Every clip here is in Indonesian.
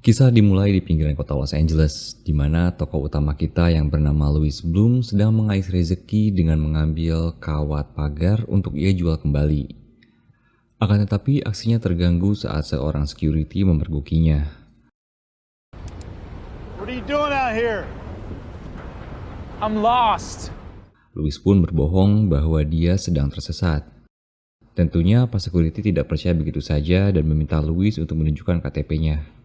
Kisah dimulai di pinggiran kota Los Angeles, di mana tokoh utama kita yang bernama Louis Bloom sedang mengais rezeki dengan mengambil kawat pagar untuk ia jual kembali. Akan tetapi aksinya terganggu saat seorang security memergokinya. What are you doing out here? I'm lost. Louis pun berbohong bahwa dia sedang tersesat. Tentunya pas security tidak percaya begitu saja dan meminta Louis untuk menunjukkan KTP-nya.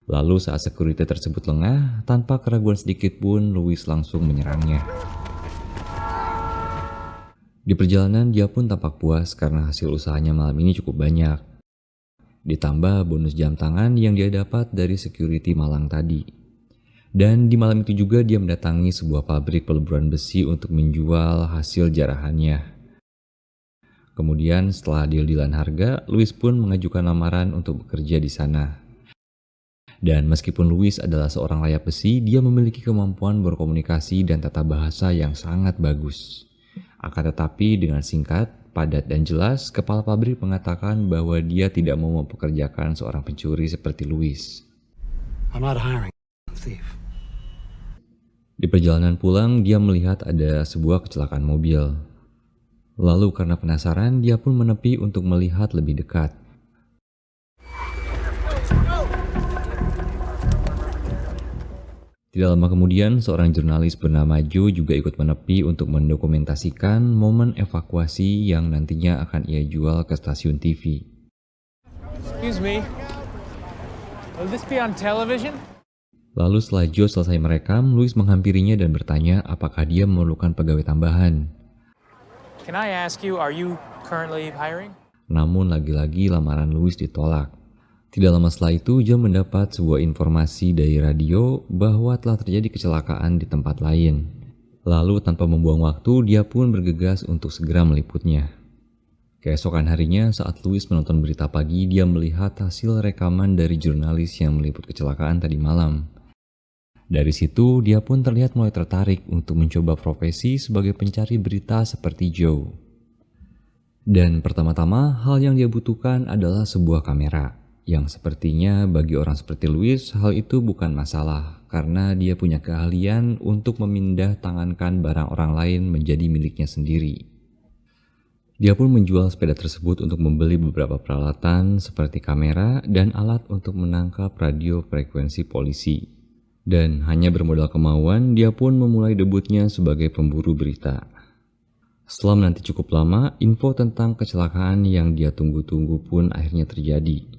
Lalu saat security tersebut lengah, tanpa keraguan sedikit pun Louis langsung menyerangnya. Di perjalanan dia pun tampak puas karena hasil usahanya malam ini cukup banyak. Ditambah bonus jam tangan yang dia dapat dari security malang tadi. Dan di malam itu juga dia mendatangi sebuah pabrik peleburan besi untuk menjual hasil jarahannya. Kemudian setelah deal-dealan harga, Louis pun mengajukan lamaran untuk bekerja di sana. Dan meskipun Louis adalah seorang layap besi, dia memiliki kemampuan berkomunikasi dan tata bahasa yang sangat bagus. Akan tetapi dengan singkat, padat dan jelas, kepala pabrik mengatakan bahwa dia tidak mau mempekerjakan seorang pencuri seperti Louis. I'm not hiring a thief. Di perjalanan pulang, dia melihat ada sebuah kecelakaan mobil. Lalu karena penasaran, dia pun menepi untuk melihat lebih dekat. Tidak lama kemudian, seorang jurnalis bernama Joe juga ikut menepi untuk mendokumentasikan momen evakuasi yang nantinya akan ia jual ke stasiun TV. Excuse me. Will this be on television? Lalu setelah Joe selesai merekam, Louis menghampirinya dan bertanya apakah dia memerlukan pegawai tambahan. Can I ask you, are you currently hiring? Namun lagi-lagi lamaran Louis ditolak. Tidak lama setelah itu, Joe mendapat sebuah informasi dari radio bahwa telah terjadi kecelakaan di tempat lain. Lalu tanpa membuang waktu, dia pun bergegas untuk segera meliputnya. Keesokan harinya, saat Louis menonton berita pagi, dia melihat hasil rekaman dari jurnalis yang meliput kecelakaan tadi malam. Dari situ, dia pun terlihat mulai tertarik untuk mencoba profesi sebagai pencari berita seperti Joe. Dan pertama-tama, hal yang dia butuhkan adalah sebuah kamera, yang sepertinya bagi orang seperti Louis, hal itu bukan masalah, karena dia punya keahlian untuk memindah tangankan barang orang lain menjadi miliknya sendiri. Dia pun menjual sepeda tersebut untuk membeli beberapa peralatan seperti kamera dan alat untuk menangkap radio frekuensi polisi. Dan hanya bermodal kemauan, dia pun memulai debutnya sebagai pemburu berita. Setelah menanti cukup lama, info tentang kecelakaan yang dia tunggu-tunggu pun akhirnya terjadi.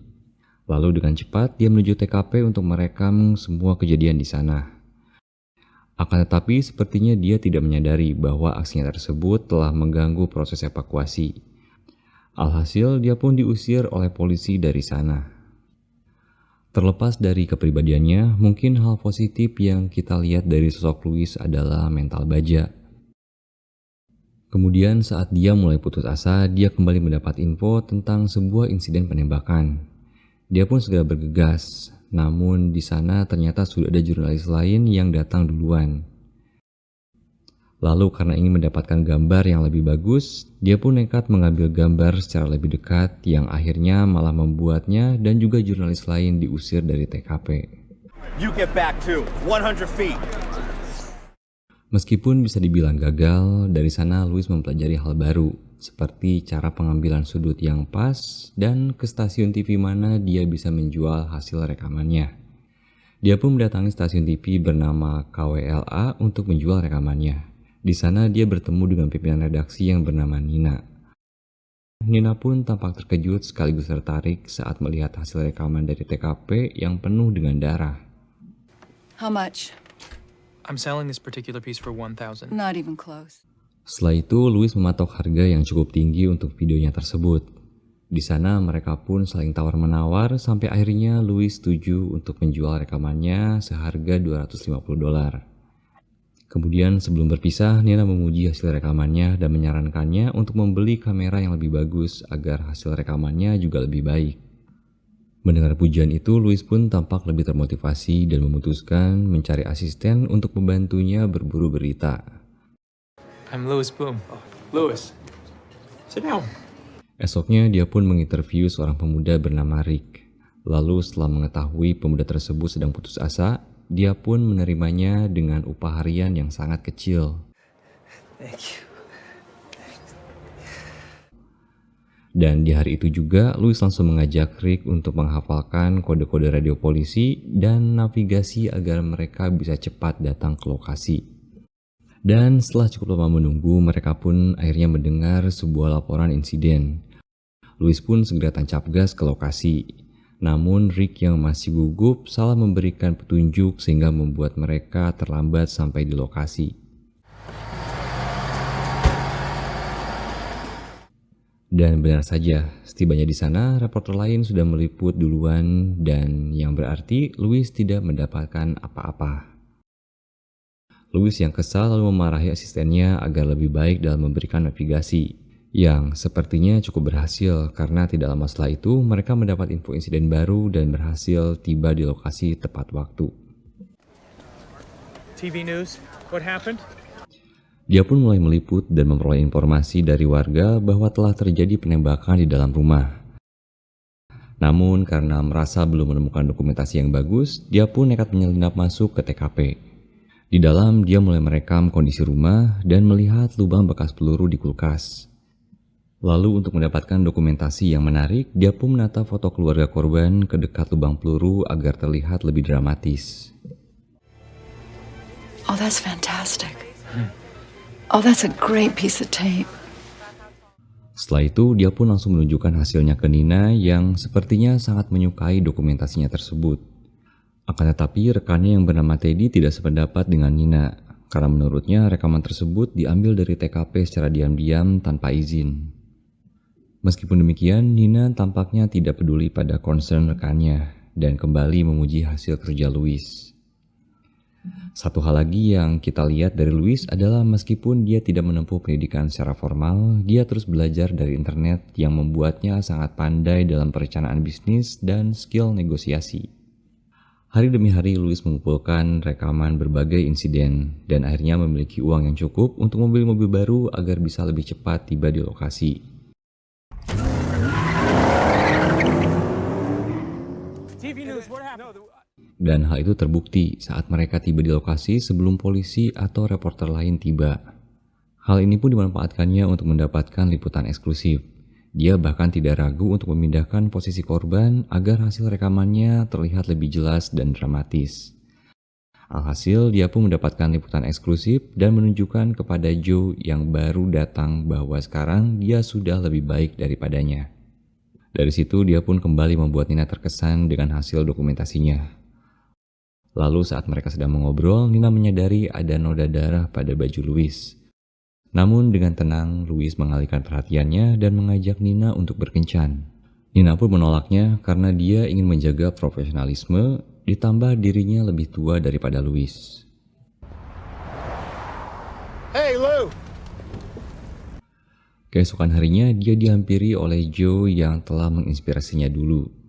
Lalu dengan cepat, dia menuju TKP untuk merekam semua kejadian di sana. Akan tetapi, sepertinya dia tidak menyadari bahwa aksinya tersebut telah mengganggu proses evakuasi. Alhasil, dia pun diusir oleh polisi dari sana. Terlepas dari kepribadiannya, mungkin hal positif yang kita lihat dari sosok Louis adalah mental baja. Kemudian saat dia mulai putus asa, dia kembali mendapat info tentang sebuah insiden penembakan. Dia pun segera bergegas, namun di sana ternyata sudah ada jurnalis lain yang datang duluan. Lalu karena ingin mendapatkan gambar yang lebih bagus, dia pun nekat mengambil gambar secara lebih dekat yang akhirnya malah membuatnya dan juga jurnalis lain diusir dari TKP. You get back too. 100 feet. Meskipun bisa dibilang gagal, dari sana Louis mempelajari hal baru, seperti cara pengambilan sudut yang pas dan ke stasiun TV mana dia bisa menjual hasil rekamannya. Dia pun mendatangi stasiun TV bernama KWLA untuk menjual rekamannya. Di sana dia bertemu dengan pimpinan redaksi yang bernama Nina. Nina pun tampak terkejut sekaligus tertarik saat melihat hasil rekaman dari TKP yang penuh dengan darah. How much? I'm selling this particular piece for 1,000. Not even close. Setelah itu, Louis mematok harga yang cukup tinggi untuk videonya tersebut. Di sana mereka pun saling tawar-menawar sampai akhirnya Louis setuju untuk menjual rekamannya seharga $250. Kemudian sebelum berpisah, Nina memuji hasil rekamannya dan menyarankannya untuk membeli kamera yang lebih bagus agar hasil rekamannya juga lebih baik. Mendengar pujian itu, Louis pun tampak lebih termotivasi dan memutuskan mencari asisten untuk membantunya berburu berita. I'm Louis Bloom. Louis, sit down. Esoknya dia pun menginterview seorang pemuda bernama Rick. Lalu setelah mengetahui pemuda tersebut sedang putus asa, dia pun menerimanya dengan upah harian yang sangat kecil. Thank you. Dan di hari itu juga, Louis langsung mengajak Rick untuk menghafalkan kode-kode radio polisi dan navigasi agar mereka bisa cepat datang ke lokasi. Dan setelah cukup lama menunggu, mereka pun akhirnya mendengar sebuah laporan insiden. Louis pun segera tancap gas ke lokasi. Namun Rick yang masih gugup salah memberikan petunjuk sehingga membuat mereka terlambat sampai di lokasi. Dan benar saja, setibanya di sana, reporter lain sudah meliput duluan dan yang berarti Louis tidak mendapatkan apa-apa. Louis yang kesal lalu memarahi asistennya agar lebih baik dalam memberikan navigasi, yang sepertinya cukup berhasil karena tidak lama setelah itu mereka mendapat info insiden baru dan berhasil tiba di lokasi tepat waktu. TV news. What happened? Dia pun mulai meliput dan memperoleh informasi dari warga bahwa telah terjadi penembakan di dalam rumah. Namun karena merasa belum menemukan dokumentasi yang bagus, dia pun nekat menyelinap masuk ke TKP. Di dalam dia mulai merekam kondisi rumah dan melihat lubang bekas peluru di kulkas. Lalu untuk mendapatkan dokumentasi yang menarik, dia pun menata foto keluarga korban ke dekat lubang peluru agar terlihat lebih dramatis. Oh, that's fantastic. Oh, that's a great piece of tape. Setelah itu, dia pun langsung menunjukkan hasilnya ke Nina yang sepertinya sangat menyukai dokumentasinya tersebut. Akan tetapi, rekannya yang bernama Teddy tidak sependapat dengan Nina, karena menurutnya rekaman tersebut diambil dari TKP secara diam-diam tanpa izin. Meskipun demikian, Nina tampaknya tidak peduli pada concern rekannya dan kembali memuji hasil kerja Louis. Satu hal lagi yang kita lihat dari Louis adalah meskipun dia tidak menempuh pendidikan secara formal, dia terus belajar dari internet yang membuatnya sangat pandai dalam perencanaan bisnis dan skill negosiasi. Hari demi hari Louis mengumpulkan rekaman berbagai insiden dan akhirnya memiliki uang yang cukup untuk membeli mobil baru agar bisa lebih cepat tiba di lokasi. TV news. What happened? Dan hal itu terbukti saat mereka tiba di lokasi sebelum polisi atau reporter lain tiba. Hal ini pun dimanfaatkannya untuk mendapatkan liputan eksklusif. Dia bahkan tidak ragu untuk memindahkan posisi korban agar hasil rekamannya terlihat lebih jelas dan dramatis. Alhasil, dia pun mendapatkan liputan eksklusif dan menunjukkan kepada Joe yang baru datang bahwa sekarang dia sudah lebih baik daripadanya. Dari situ, dia pun kembali membuat Nina terkesan dengan hasil dokumentasinya. Lalu saat mereka sedang mengobrol, Nina menyadari ada noda darah pada baju Louis. Namun dengan tenang, Louis mengalihkan perhatiannya dan mengajak Nina untuk berkencan. Nina pun menolaknya karena dia ingin menjaga profesionalisme, ditambah dirinya lebih tua daripada Louis. Hey, Lou! Keesokan harinya, dia dihampiri oleh Joe yang telah menginspirasinya dulu.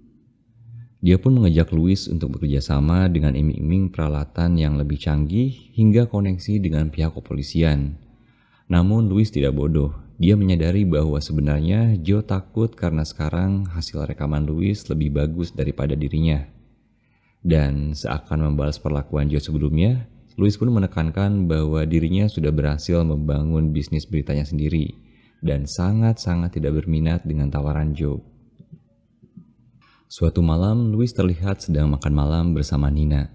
Dia pun mengajak Louis untuk bekerja sama dengan iming-iming peralatan yang lebih canggih hingga koneksi dengan pihak kepolisian. Namun Louis tidak bodoh. Dia menyadari bahwa sebenarnya Joe takut karena sekarang hasil rekaman Louis lebih bagus daripada dirinya. Dan seakan membalas perlakuan Joe sebelumnya, Louis pun menekankan bahwa dirinya sudah berhasil membangun bisnis beritanya sendiri dan sangat-sangat tidak berminat dengan tawaran Joe. Suatu malam, Louis terlihat sedang makan malam bersama Nina.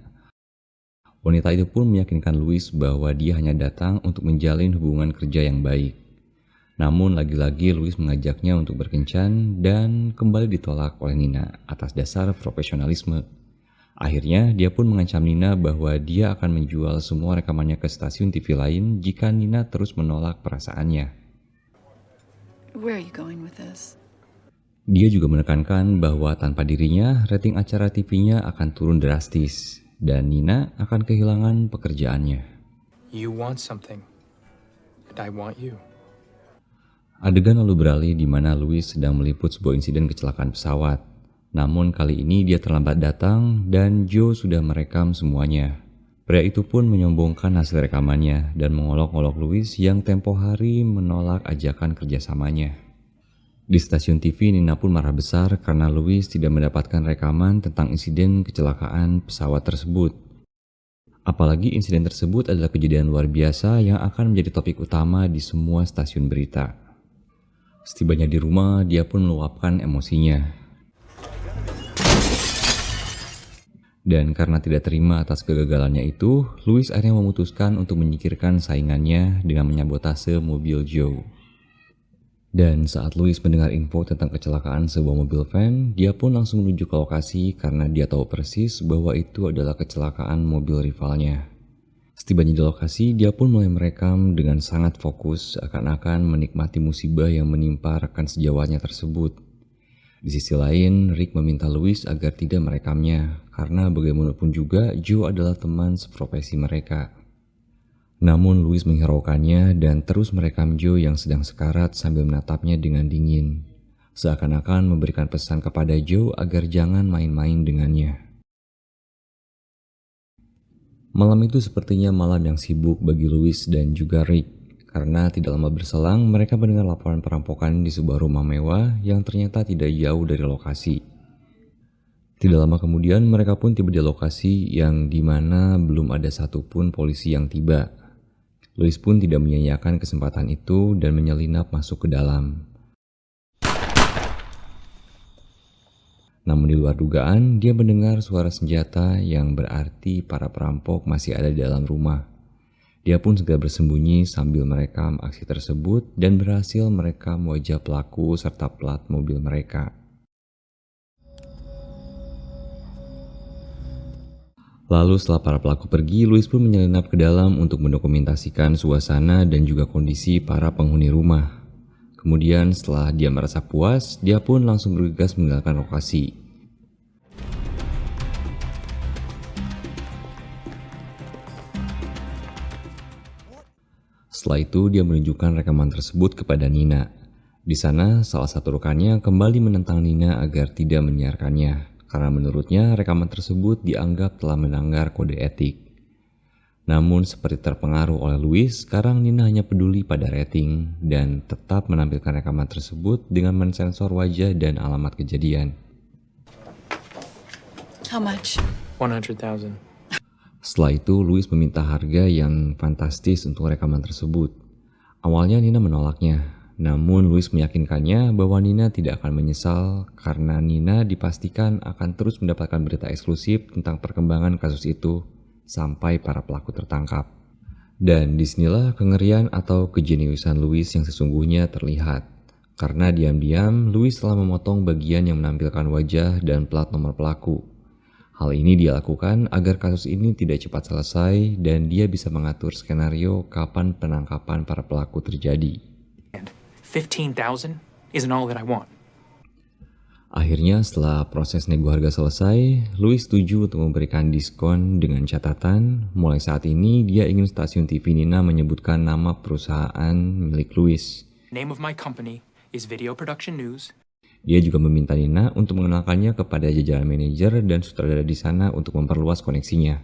Wanita itu pun meyakinkan Louis bahwa dia hanya datang untuk menjalin hubungan kerja yang baik. Namun lagi-lagi Louis mengajaknya untuk berkencan dan kembali ditolak oleh Nina atas dasar profesionalisme. Akhirnya dia pun mengancam Nina bahwa dia akan menjual semua rekamannya ke stasiun TV lain jika Nina terus menolak perasaannya. Where are you going with this? Dia juga menekankan bahwa tanpa dirinya, rating acara TV-nya akan turun drastis dan Nina akan kehilangan pekerjaannya. You want something, and I want you. Adegan lalu beralih di mana Louis sedang meliput sebuah insiden kecelakaan pesawat. Namun kali ini dia terlambat datang dan Joe sudah merekam semuanya. Pria itu pun menyombongkan hasil rekamannya dan mengolok-olok Louis yang tempo hari menolak ajakan kerjasamanya. Di stasiun TV, Nina pun marah besar karena Louis tidak mendapatkan rekaman tentang insiden kecelakaan pesawat tersebut. Apalagi insiden tersebut adalah kejadian luar biasa yang akan menjadi topik utama di semua stasiun berita. Setibanya di rumah, dia pun meluapkan emosinya. Dan karena tidak terima atas kegagalannya itu, Louis akhirnya memutuskan untuk menyingkirkan saingannya dengan menyabotase mobil Joe. Dan saat Louis mendengar info tentang kecelakaan sebuah mobil van, dia pun langsung menuju ke lokasi karena dia tahu persis bahwa itu adalah kecelakaan mobil rivalnya. Setibanya di lokasi, dia pun mulai merekam dengan sangat fokus seakan-akan menikmati musibah yang menimpa rekan sejawatnya tersebut. Di sisi lain, Rick meminta Louis agar tidak merekamnya karena bagaimanapun juga Joe adalah teman seprofesi mereka. Namun Louis menghiraukannya dan terus merekam Joe yang sedang sekarat sambil menatapnya dengan dingin. Seakan-akan memberikan pesan kepada Joe agar jangan main-main dengannya. Malam itu sepertinya malam yang sibuk bagi Louis dan juga Rick. Karena tidak lama berselang mereka mendengar laporan perampokan di sebuah rumah mewah yang ternyata tidak jauh dari lokasi. Tidak lama kemudian mereka pun tiba di lokasi yang dimana belum ada satupun polisi yang tiba. Louis pun tidak menyia-nyiakan kesempatan itu dan menyelinap masuk ke dalam. Namun di luar dugaan, dia mendengar suara senjata yang berarti para perampok masih ada di dalam rumah. Dia pun segera bersembunyi sambil merekam aksi tersebut dan berhasil merekam wajah pelaku serta plat mobil mereka. Lalu setelah para pelaku pergi, Louis pun menyelinap ke dalam untuk mendokumentasikan suasana dan juga kondisi para penghuni rumah. Kemudian setelah dia merasa puas, dia pun langsung bergegas meninggalkan lokasi. Setelah itu dia menunjukkan rekaman tersebut kepada Nina. Di sana salah satu rekannya kembali menentang Nina agar tidak menyiarkannya. Karena menurutnya rekaman tersebut dianggap telah melanggar kode etik. Namun seperti terpengaruh oleh Louis, sekarang Nina hanya peduli pada rating dan tetap menampilkan rekaman tersebut dengan mensensor wajah dan alamat kejadian. How much? 100,000. Setelah itu Louis meminta harga yang fantastis untuk rekaman tersebut. Awalnya Nina menolaknya. Namun Louis meyakinkannya bahwa Nina tidak akan menyesal karena Nina dipastikan akan terus mendapatkan berita eksklusif tentang perkembangan kasus itu sampai para pelaku tertangkap. Dan disinilah kengerian atau kejeniusan Louis yang sesungguhnya terlihat. Karena diam-diam Louis telah memotong bagian yang menampilkan wajah dan plat nomor pelaku. Hal ini dia lakukan agar kasus ini tidak cepat selesai dan dia bisa mengatur skenario kapan penangkapan para pelaku terjadi. 15,000 isn't all that I want. Akhirnya setelah proses nego harga selesai, Louis setuju untuk memberikan diskon dengan catatan mulai saat ini dia ingin stasiun TV Nina menyebutkan nama perusahaan milik Louis. Name of my company is Video Production News. Dia juga meminta Nina untuk mengenalkannya kepada jajaran manajer dan sutradara di sana untuk memperluas koneksinya.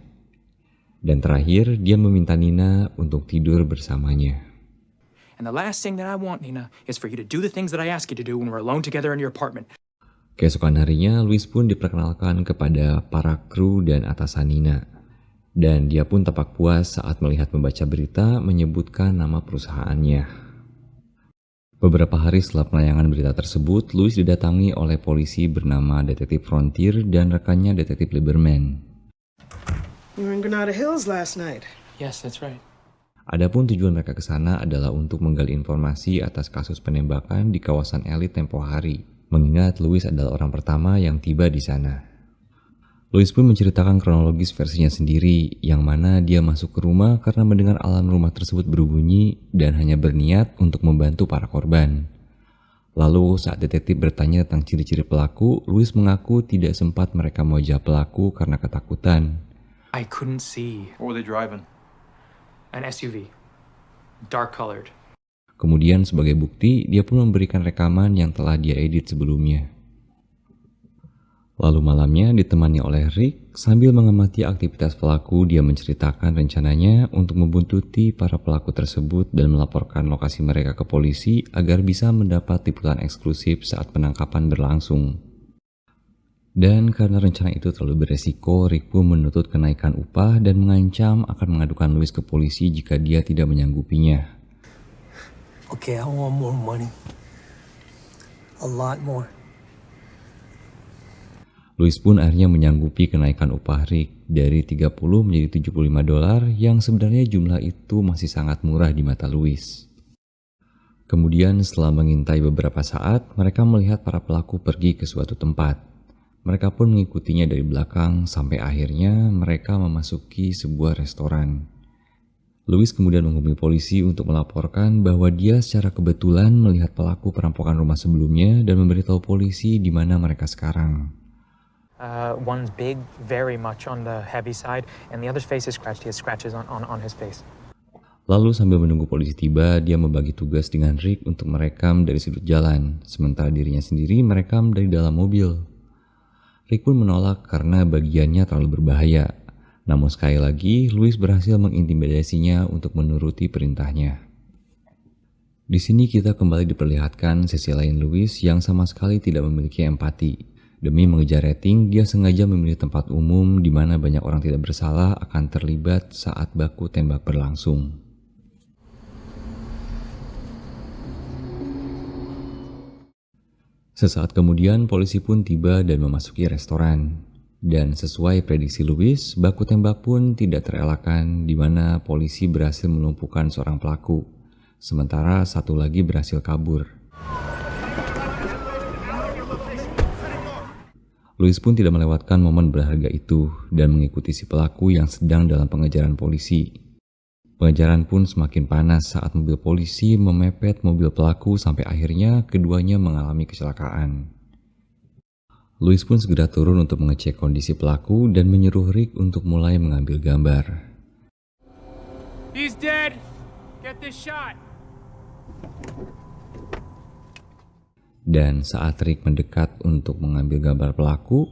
Dan terakhir, dia meminta Nina untuk tidur bersamanya. And the last thing that I want, Nina, is for you to do the things that I ask you to do when we're alone together in your apartment. Keesokan harinya, Louis pun diperkenalkan kepada para kru dan atasan Nina. Dan dia pun tampak puas saat melihat membaca berita menyebutkan nama perusahaannya. Beberapa hari setelah penayangan berita tersebut, Louis didatangi oleh polisi bernama Detektif Frontier dan rekannya Detektif Lieberman. We were in Granada Hills last night. Yes, that's right. Adapun tujuan mereka ke sana adalah untuk menggali informasi atas kasus penembakan di kawasan elit tempo hari. Mengingat Louis adalah orang pertama yang tiba di sana. Louis pun menceritakan kronologis versinya sendiri, yang mana dia masuk ke rumah karena mendengar alarm rumah tersebut berbunyi dan hanya berniat untuk membantu para korban. Lalu saat detektif bertanya tentang ciri-ciri pelaku, Louis mengaku tidak sempat merekam wajah pelaku karena ketakutan. I couldn't see. What were they driving? An SUV. Dark colored. Kemudian sebagai bukti, dia pun memberikan rekaman yang telah dia edit sebelumnya. Lalu malamnya ditemani oleh Rick, sambil mengamati aktivitas pelaku, dia menceritakan rencananya untuk membuntuti para pelaku tersebut dan melaporkan lokasi mereka ke polisi agar bisa mendapat liputan eksklusif saat penangkapan berlangsung. Dan karena rencana itu terlalu beresiko, Rick pun menuntut kenaikan upah dan mengancam akan mengadukan Louis ke polisi jika dia tidak menyanggupinya. Okay, I want more money. A lot more. Louis pun akhirnya menyanggupi kenaikan upah Rick dari 30 menjadi $75 yang sebenarnya jumlah itu masih sangat murah di mata Louis. Kemudian setelah mengintai beberapa saat, mereka melihat para pelaku pergi ke suatu tempat. Mereka pun mengikutinya dari belakang sampai akhirnya mereka memasuki sebuah restoran. Louis kemudian menghubungi polisi untuk melaporkan bahwa dia secara kebetulan melihat pelaku perampokan rumah sebelumnya dan memberitahu polisi di mana mereka sekarang. One's big, very much on the heavy side, and the other's face is scratched. He has scratches on his face. Lalu sambil menunggu polisi tiba, dia membagi tugas dengan Rick untuk merekam dari sudut jalan, sementara dirinya sendiri merekam dari dalam mobil. Rick pun menolak karena bagiannya terlalu berbahaya. Namun sekali lagi, Louis berhasil mengintimidasinya untuk menuruti perintahnya. Di sini kita kembali diperlihatkan sisi lain Louis yang sama sekali tidak memiliki empati. Demi mengejar rating, dia sengaja memilih tempat umum di mana banyak orang tidak bersalah akan terlibat saat baku tembak berlangsung. Sesaat kemudian, polisi pun tiba dan memasuki restoran. Dan sesuai prediksi Louis, baku tembak pun tidak terelakkan di mana polisi berhasil melumpuhkan seorang pelaku, sementara satu lagi berhasil kabur. Louis pun tidak melewatkan momen berharga itu dan mengikuti si pelaku yang sedang dalam pengejaran polisi. Pengejaran pun semakin panas saat mobil polisi memepet mobil pelaku sampai akhirnya keduanya mengalami kecelakaan. Louis pun segera turun untuk mengecek kondisi pelaku dan menyuruh Rick untuk mulai mengambil gambar. He's dead. Get this shot. Dan saat Rick mendekat untuk mengambil gambar pelaku,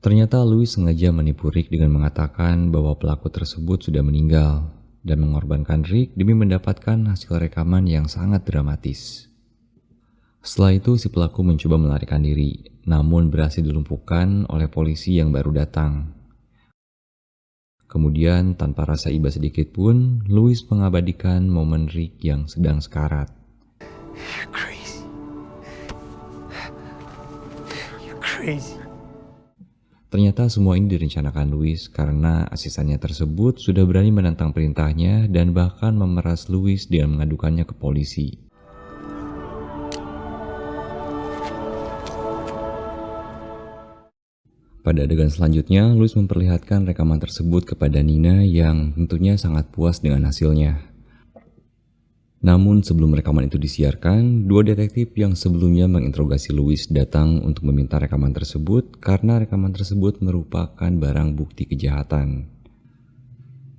ternyata Louis sengaja menipu Rick dengan mengatakan bahwa pelaku tersebut sudah meninggal dan mengorbankan Rick demi mendapatkan hasil rekaman yang sangat dramatis. Setelah itu si pelaku mencoba melarikan diri, namun berhasil dilumpuhkan oleh polisi yang baru datang. Kemudian tanpa rasa iba sedikit pun, Louis mengabadikan momen Rick yang sedang sekarat. You're crazy. You're crazy. Ternyata semua ini direncanakan Louis karena asistennya tersebut sudah berani menentang perintahnya dan bahkan memeras Louis dengan mengadukannya ke polisi. Pada adegan selanjutnya, Louis memperlihatkan rekaman tersebut kepada Nina yang tentunya sangat puas dengan hasilnya. Namun sebelum rekaman itu disiarkan, dua detektif yang sebelumnya menginterogasi Louis datang untuk meminta rekaman tersebut karena rekaman tersebut merupakan barang bukti kejahatan.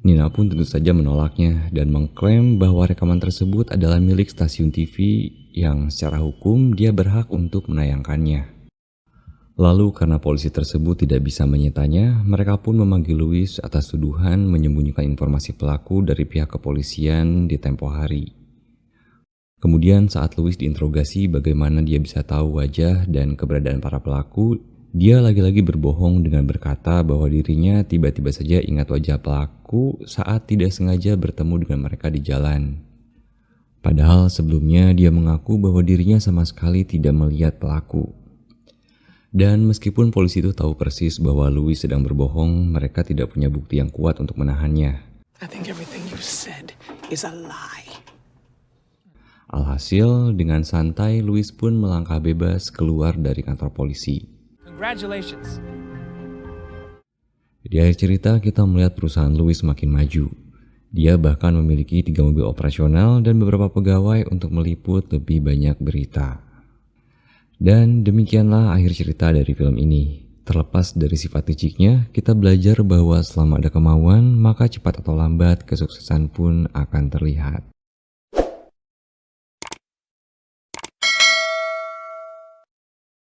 Nina pun tentu saja menolaknya dan mengklaim bahwa rekaman tersebut adalah milik stasiun TV yang secara hukum dia berhak untuk menayangkannya. Lalu karena polisi tersebut tidak bisa menyitanya, mereka pun memanggil Louis atas tuduhan menyembunyikan informasi pelaku dari pihak kepolisian di tempo hari. Kemudian saat Louis diinterogasi bagaimana dia bisa tahu wajah dan keberadaan para pelaku, dia lagi-lagi berbohong dengan berkata bahwa dirinya tiba-tiba saja ingat wajah pelaku saat tidak sengaja bertemu dengan mereka di jalan. Padahal sebelumnya dia mengaku bahwa dirinya sama sekali tidak melihat pelaku. Dan meskipun polisi itu tahu persis bahwa Louis sedang berbohong, mereka tidak punya bukti yang kuat untuk menahannya. I think everything you said is a lie. Alhasil, dengan santai Louis pun melangkah bebas keluar dari kantor polisi. Congratulations. Di akhir cerita, kita melihat perusahaan Louis semakin maju. Dia bahkan memiliki 3 mobil operasional dan beberapa pegawai untuk meliput lebih banyak berita. Dan demikianlah akhir cerita dari film ini. Terlepas dari sifat liciknya, kita belajar bahwa selama ada kemauan, maka cepat atau lambat kesuksesan pun akan terlihat.